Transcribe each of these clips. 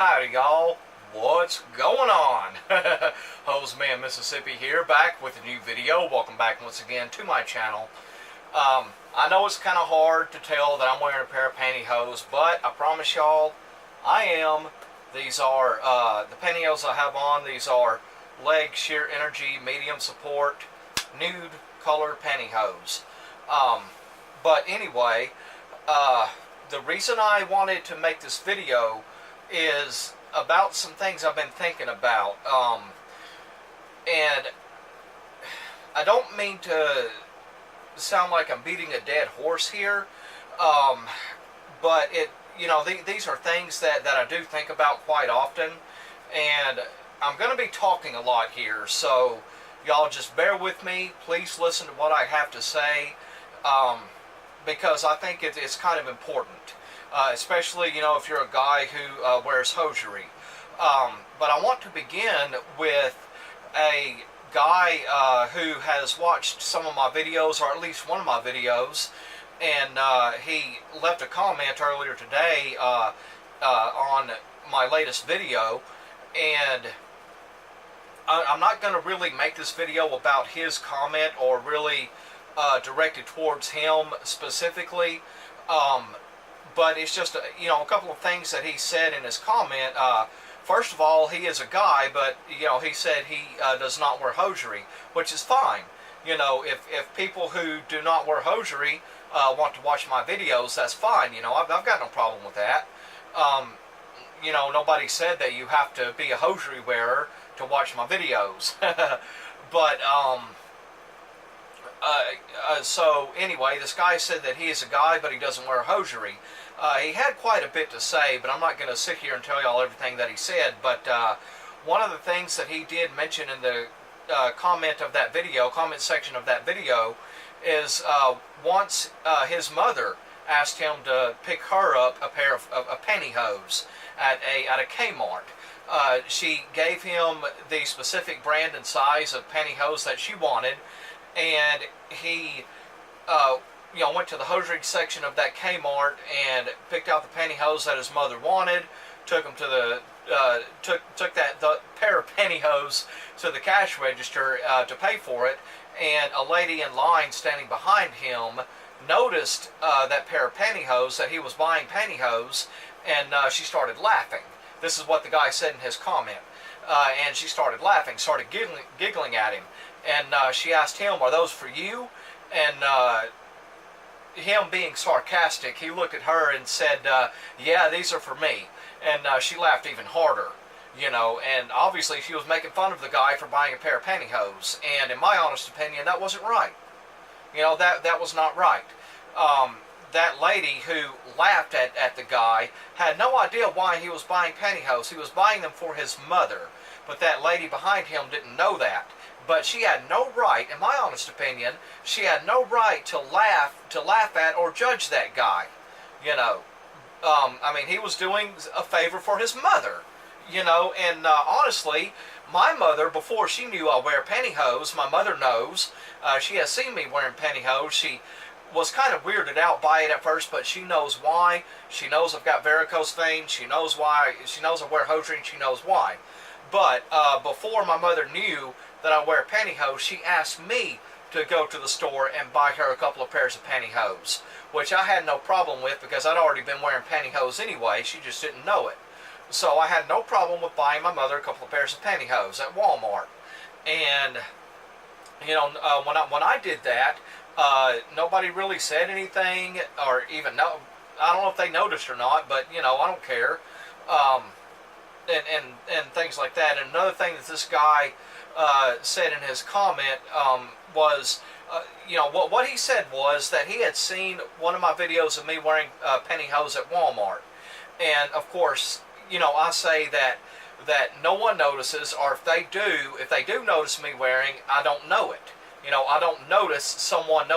Howdy y'all, what's going on? Hosiery Mississippi here, back with a new video. Welcome back once again to my channel. I know it's kind of hard to tell that I'm wearing a pair of pantyhose, but I promise y'all, I am. These are the pantyhose I have on. These are leg sheer energy, medium support, nude color pantyhose. But anyway, the reason I wanted to make this video is about some things I've been thinking about. And I don't mean to sound like I'm beating a dead horse here, but these are things that I do think about quite often, and I'm going to be talking a lot here, so y'all just bear with me. Please listen to what I have to say, because I think it's kind of important. Especially, if you're a guy who wears hosiery. But I want to begin with a guy who has watched some of my videos, or at least one of my videos, and he left a comment earlier today on my latest video, and I'm not going to really make this video about his comment or really directed towards him specifically. But it's just, a couple of things that he said in his comment. First of all, he is a guy, but, he said he does not wear hosiery, which is fine. If people who do not wear hosiery want to watch my videos, that's fine. I've got no problem with that. Nobody said that you have to be a hosiery wearer to watch my videos. But, so anyway, this guy said that he is a guy, but he doesn't wear hosiery. He had quite a bit to say, but I'm not going to sit here and tell y'all everything that he said. But one of the things that he did mention in the comment section of that video, is once his mother asked him to pick her up a pair of pantyhose at a Kmart. She gave him the specific brand and size of pantyhose that she wanted, and he went to the hosiery section of that Kmart and picked out the pantyhose that his mother wanted, took him to the took the pair of pantyhose to the cash register to pay for it, and a lady in line standing behind him noticed that pair of pantyhose, that he was buying pantyhose, and she started laughing. This is what the guy said in his comment. And she started laughing, started giggling at him. And she asked him, "Are those for you?" And him being sarcastic, he looked at her and said, "Yeah, these are for me." And she laughed even harder, and obviously she was making fun of the guy for buying a pair of pantyhose. And in my honest opinion, that wasn't right. That was not right. That lady who laughed at the guy had no idea why he was buying pantyhose. He was buying them for his mother. But that lady behind him didn't know that. But she had no right, in my honest opinion, she had no right to laugh at or judge that guy. He was doing a favor for his mother. And honestly, my mother, before she knew I wear pantyhose, my mother knows, she has seen me wearing pantyhose. She was kind of weirded out by it at first, but she knows why. She knows I've got varicose veins. She knows why. She knows I wear hosiery, and she knows why. But before my mother knew that I wear pantyhose, she asked me to go to the store and buy her a couple of pairs of pantyhose, which I had no problem with because I'd already been wearing pantyhose anyway. She just didn't know it. So I had no problem with buying my mother a couple of pairs of pantyhose at Walmart. And, when I did that, nobody really said anything, or even I don't know if they noticed or not, but, I don't care. And things like that. And another thing that this guy said in his comment was, what he said was that he had seen one of my videos of me wearing pantyhose at Walmart. And, of course, I say that no one notices, or if they do notice me wearing, I don't know it. I don't notice someone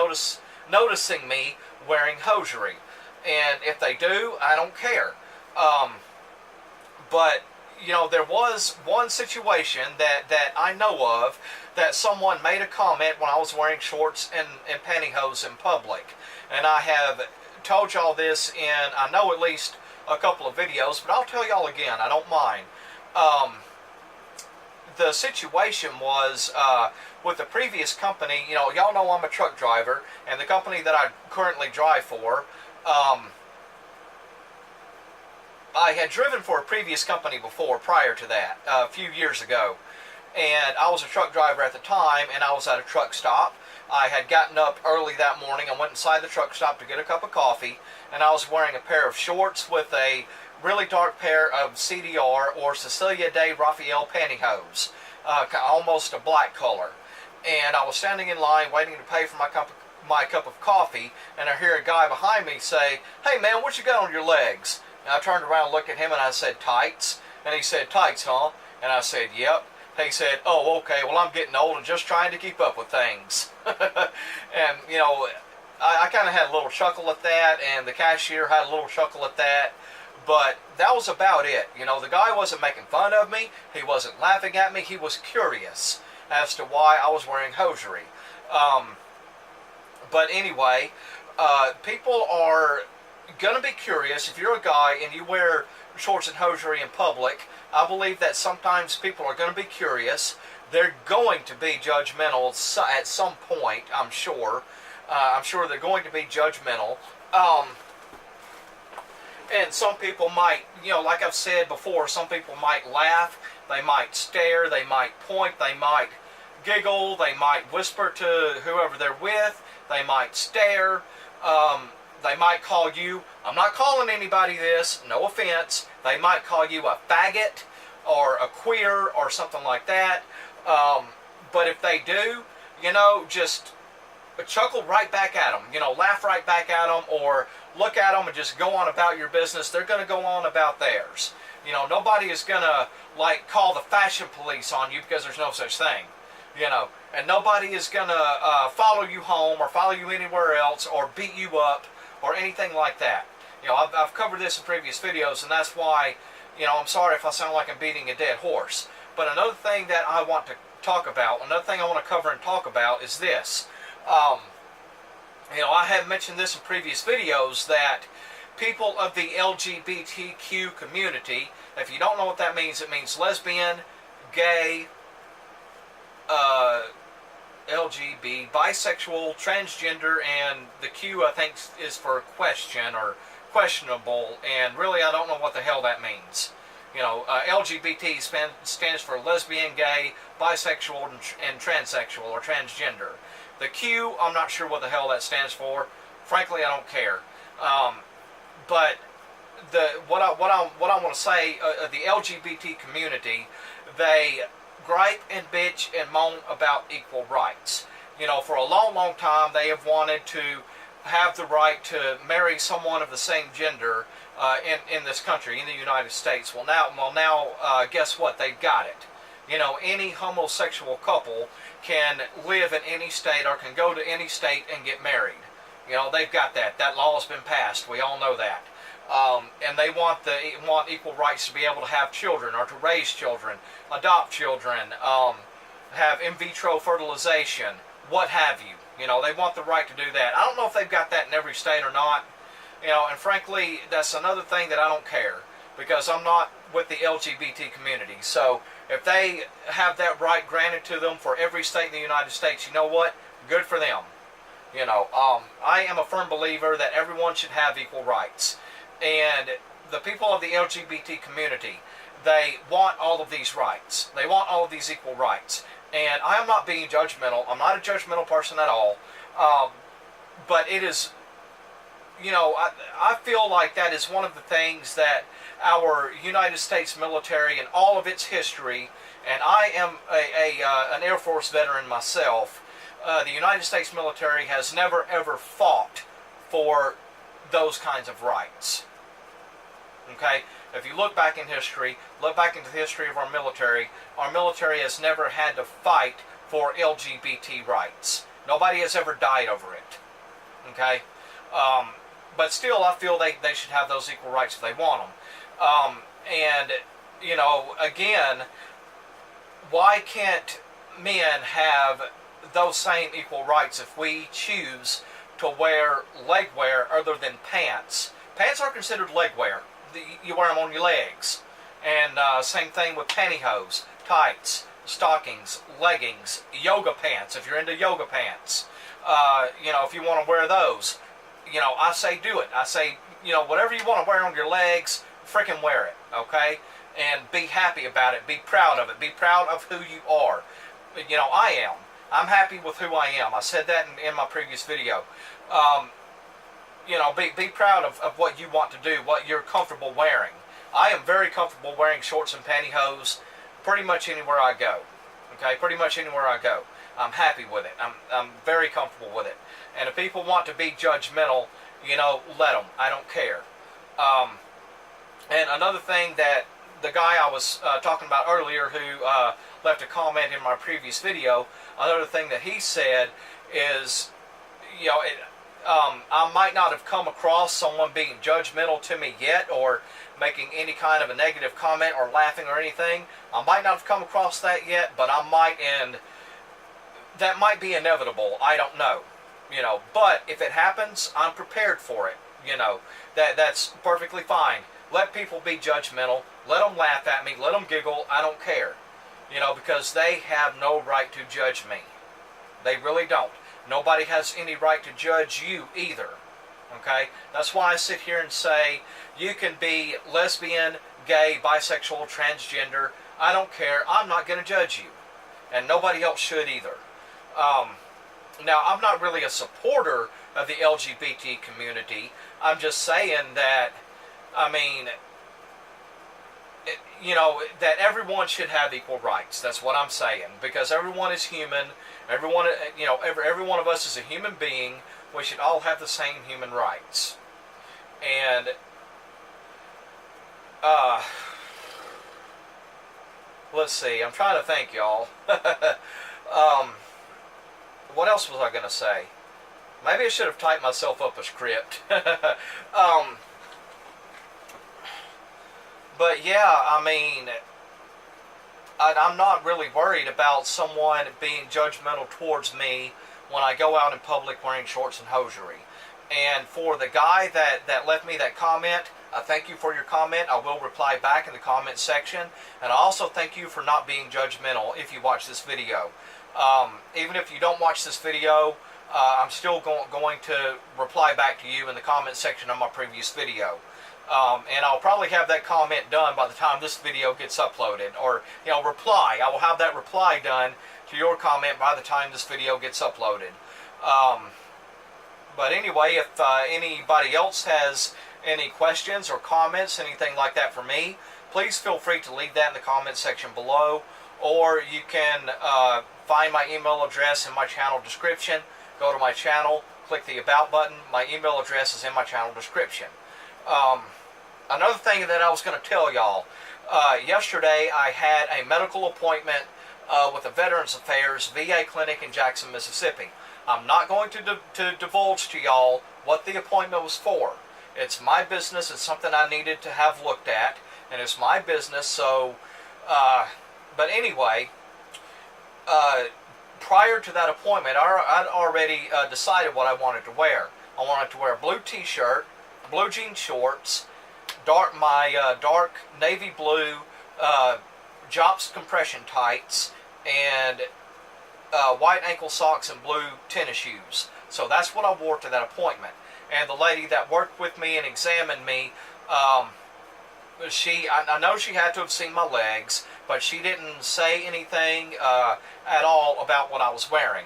noticing me wearing hosiery. And if they do, I don't care. But there was one situation that I know of, that someone made a comment when I was wearing shorts and pantyhose in public. And I have told y'all this in, I know, at least a couple of videos, but I'll tell y'all again. I don't mind. The situation was with the previous company. You know, y'all know I'm a truck driver, and the company that I currently drive for, I had driven for a previous company before, prior to that, a few years ago. And I was a truck driver at the time, and I was at a truck stop. I had gotten up early that morning. I went inside the truck stop to get a cup of coffee, and I was wearing a pair of shorts with a really dark pair of CDR or Cecilia de Raphael pantyhose, almost a black color. And I was standing in line waiting to pay for my cup of coffee, and I hear a guy behind me say, "Hey man, what you got on your legs?" And I turned around and looked at him, and I said, "Tights." And he said, "Tights, huh?" And I said, "Yep." He said, "Oh, okay, well, I'm getting old and just trying to keep up with things." And, you know, I kind of had a little chuckle at that, and the cashier had a little chuckle at that, but that was about it. You know, the guy wasn't making fun of me. He wasn't laughing at me. He was curious as to why I was wearing hosiery. But anyway, people are going to be curious. If you're a guy and you wear shorts and hosiery in public, I believe that sometimes people are going to be curious. They're going to be judgmental at some point, I'm sure. I'm sure they're going to be judgmental. And some people might, you know, like I've said before, some people might laugh, they might stare, they might point, they might giggle, they might whisper to whoever they're with, they might stare, they might call you, I'm not calling anybody this, no offense, they might call you a faggot or a queer or something like that. But if they do, you know, just chuckle right back at them, you know, laugh right back at them, or look at them and just go on about your business. They're going to go on about theirs. You know, nobody is going to, like, call the fashion police on you, because there's no such thing, you know, and nobody is going to follow you home or follow you anywhere else or beat you up or anything like that. You know, I've covered this in previous videos, and that's why, you know, I'm sorry if I sound like I'm beating a dead horse. But another thing that I want to talk about, another thing I want to cover and talk about is this. You know, I have mentioned this in previous videos, that people of the LGBTQ community, if you don't know what that means, it means lesbian, gay, LGB, bisexual, transgender, and the Q, I think, is for question or questionable, and really I don't know what the hell that means. You know, LGBT stands for lesbian, gay, bisexual, and transsexual or transgender. The Q, I'm not sure what the hell that stands for. Frankly, I don't care. But what I want to say, the LGBT community, they gripe and bitch and moan about equal rights. You know, for a long, long time, they have wanted to have the right to marry someone of the same gender in this country, in the United States. Well, now, guess what? They've got it. You know, any homosexual couple can live in any state or can go to any state and get married. You know, they've got that. That law has been passed. We all know that. And they want equal rights to be able to have children or to raise children, adopt children, have in vitro fertilization, what have you. You know, they want the right to do that. I don't know if they've got that in every state or not. You know, and frankly, that's another thing that I don't care, because I'm not with the LGBT community. So if they have that right granted to them for every state in the United States, you know what? Good for them. You know, I am a firm believer that everyone should have equal rights. And the people of the LGBT community, they want all of these rights. They want all of these equal rights. And I am not being judgmental. I'm not a judgmental person at all. But it is, you know, I feel like that is one of the things that our United States military and all of its history, and I am an Air Force veteran myself, the United States military has never ever fought for those kinds of rights. Okay? If you look back in history, look back into the history of our military has never had to fight for LGBT rights. Nobody has ever died over it. Okay? But still, I feel they should have those equal rights if they want them. And, you know, again, why can't men have those same equal rights if we choose to wear leg wear other than pants? Pants are considered leg wear. you wear them on your legs. And same thing with pantyhose, tights, stockings, leggings, yoga pants, if you're into yoga pants. If you want to wear those, I say do it. I say, whatever you want to wear on your legs, freaking wear it, okay? And be happy about it. Be proud of it. Be proud of who you are. I am. I'm happy with who I am. I said that in my previous video. Be proud of what you want to do, what you're comfortable wearing. I am very comfortable wearing shorts and pantyhose pretty much anywhere I go. Okay, pretty much anywhere I go. I'm happy with it. I'm very comfortable with it. And if people want to be judgmental, let them. I don't care. And another thing that the guy I was talking about earlier who left a comment in my previous video, another thing that he said is, I might not have come across someone being judgmental to me yet or making any kind of a negative comment or laughing or anything. I might not have come across that yet, but I might, and that might be inevitable. I don't know. But if it happens, I'm prepared for it. That's perfectly fine. Let people be judgmental. Let them laugh at me. Let them giggle. I don't care. Because they have no right to judge me. They really don't. Nobody has any right to judge you either. Okay? That's why I sit here and say, you can be lesbian, gay, bisexual, transgender. I don't care. I'm not going to judge you. And nobody else should either. Now, I'm not really a supporter of the LGBT community. I'm just saying that, that everyone should have equal rights. That's what I'm saying. Because everyone is human. Every one of us is a human being. We should all have the same human rights. And, let's see. I'm trying to think, y'all. What else was I going to say? Maybe I should have typed myself up a script. But yeah, I'm not really worried about someone being judgmental towards me when I go out in public wearing shorts and hosiery. And for the guy that left me that comment, I thank you for your comment. I will reply back in the comment section. And I also thank you for not being judgmental if you watch this video. Even if you don't watch this video, I'm still going to reply back to you in the comment section of my previous video. And I'll probably have that comment done by the time this video gets uploaded. Or, reply. I will have that reply done to your comment by the time this video gets uploaded. But anyway, if anybody else has any questions or comments, anything like that for me, please feel free to leave that in the comment section below. Or you can find my email address in my channel description. Go to my channel, click the About button. My email address is in my channel description. Another thing that I was going to tell y'all, yesterday I had a medical appointment with the Veterans Affairs VA clinic in Jackson, Mississippi. I'm not going to divulge to y'all what the appointment was for. It's my business. It's something I needed to have looked at, and it's my business. So, but anyway, prior to that appointment, I'd already decided what I wanted to wear. I wanted to wear a blue t-shirt, blue jean shorts, my dark navy blue Jops compression tights, and white ankle socks and blue tennis shoes. So that's what I wore to that appointment. And the lady that worked with me and examined me, I know she had to have seen my legs, but she didn't say anything at all about what I was wearing.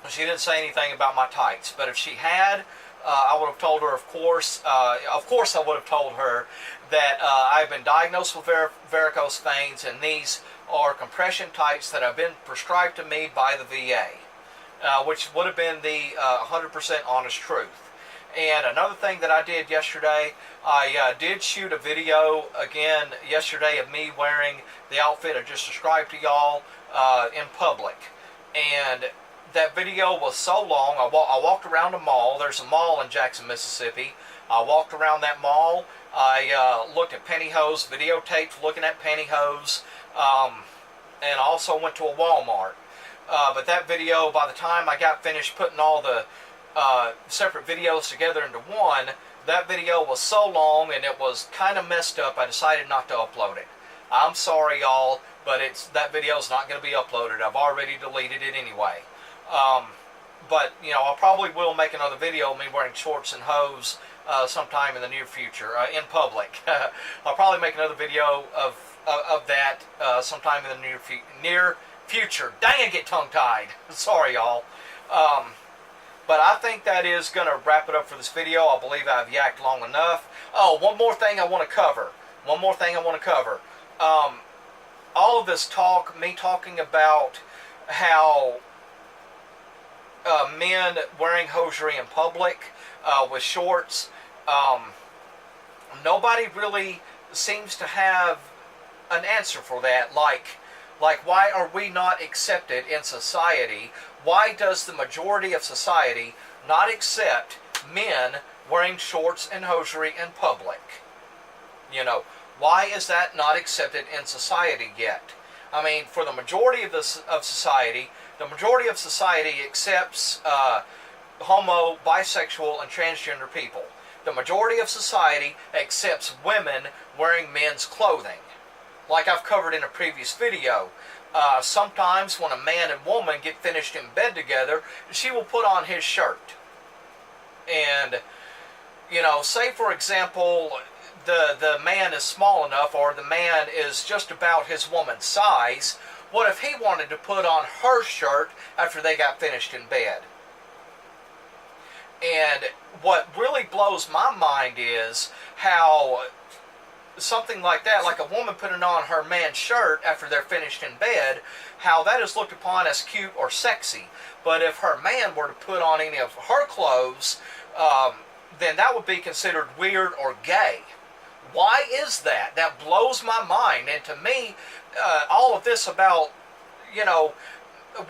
She didn't say anything about my tights. But if she had, I would have told her, of course I would have told her that I've been diagnosed with varicose veins, and these are compression tights that have been prescribed to me by the VA, which would have been the 100% honest truth. And another thing that I did yesterday, I did shoot a video again yesterday of me wearing the outfit I just described to y'all in public. And that video was so long. I walked around a mall. There's a mall in Jackson, Mississippi. I walked around that mall. I looked at pantyhose, videotaped looking at pantyhose, and also went to a Walmart. But that video, by the time I got finished putting all the separate videos together into one, that video was so long and it was kind of messed up, I decided not to upload it. I'm sorry, y'all, but that video is not going to be uploaded. I've already deleted it anyway. But, you know, I probably will make another video of me wearing shorts and hose sometime in the near future, in public. I'll probably make another video of that sometime in the near future. Dang, I get tongue-tied. Sorry, y'all. But I think that is going to wrap it up for this video. I believe I've yacked long enough. Oh, one more thing I want to cover. All of this talk, me talking about how men wearing hosiery in public with shorts, nobody really seems to have an answer for that. Like why are we not accepted in society? Why does the majority of society not accept men wearing shorts and hosiery in public? You know, why is that not accepted in society yet? I mean, for the majority of society, the majority of society accepts homo, bisexual, and transgender people. The majority of society accepts women wearing men's clothing. Like I've covered in a previous video, sometimes when a man and woman get finished in bed together, she will put on his shirt. And, you know, say for example, the man is small enough, or the man is just about his woman's size. What if he wanted to put on her shirt after they got finished in bed? And what really blows my mind is how something like that, like a woman putting on her man's shirt after they're finished in bed, how that is looked upon as cute or sexy. But if her man were to put on any of her clothes, then that would be considered weird or gay. Why is that? That blows my mind. And to me, all of this about, you know,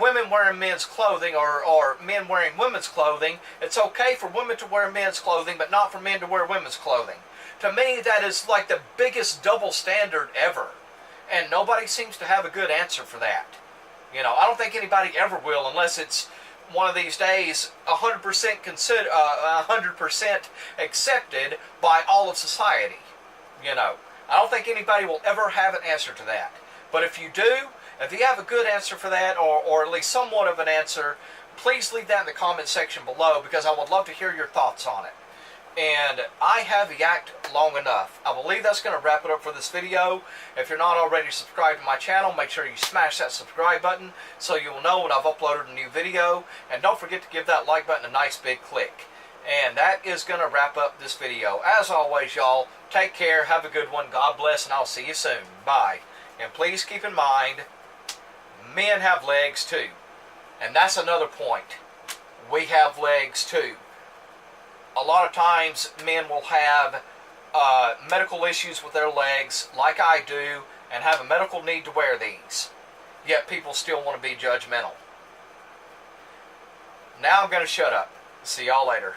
women wearing men's clothing or men wearing women's clothing, it's okay for women to wear men's clothing, but not for men to wear women's clothing. To me, that is like the biggest double standard ever. And nobody seems to have a good answer for that. You know, I don't think anybody ever will, unless it's one of these days 100% accepted by all of society. You know, I don't think anybody will ever have an answer to that. But if you do, if you have a good answer for that, or at least somewhat of an answer, please leave that in the comment section below, because I would love to hear your thoughts on it. And I have yacked long enough. I believe that's going to wrap it up for this video. If you're not already subscribed to my channel, make sure you smash that subscribe button so you will know when I've uploaded a new video. And don't forget to give that like button a nice big click. And that is going to wrap up this video. As always, y'all, take care, have a good one, God bless, and I'll see you soon. Bye. And please keep in mind, men have legs too. And that's another point. We have legs too. A lot of times men will have medical issues with their legs, like I do, and have a medical need to wear these. Yet people still want to be judgmental. Now I'm going to shut up. See y'all later.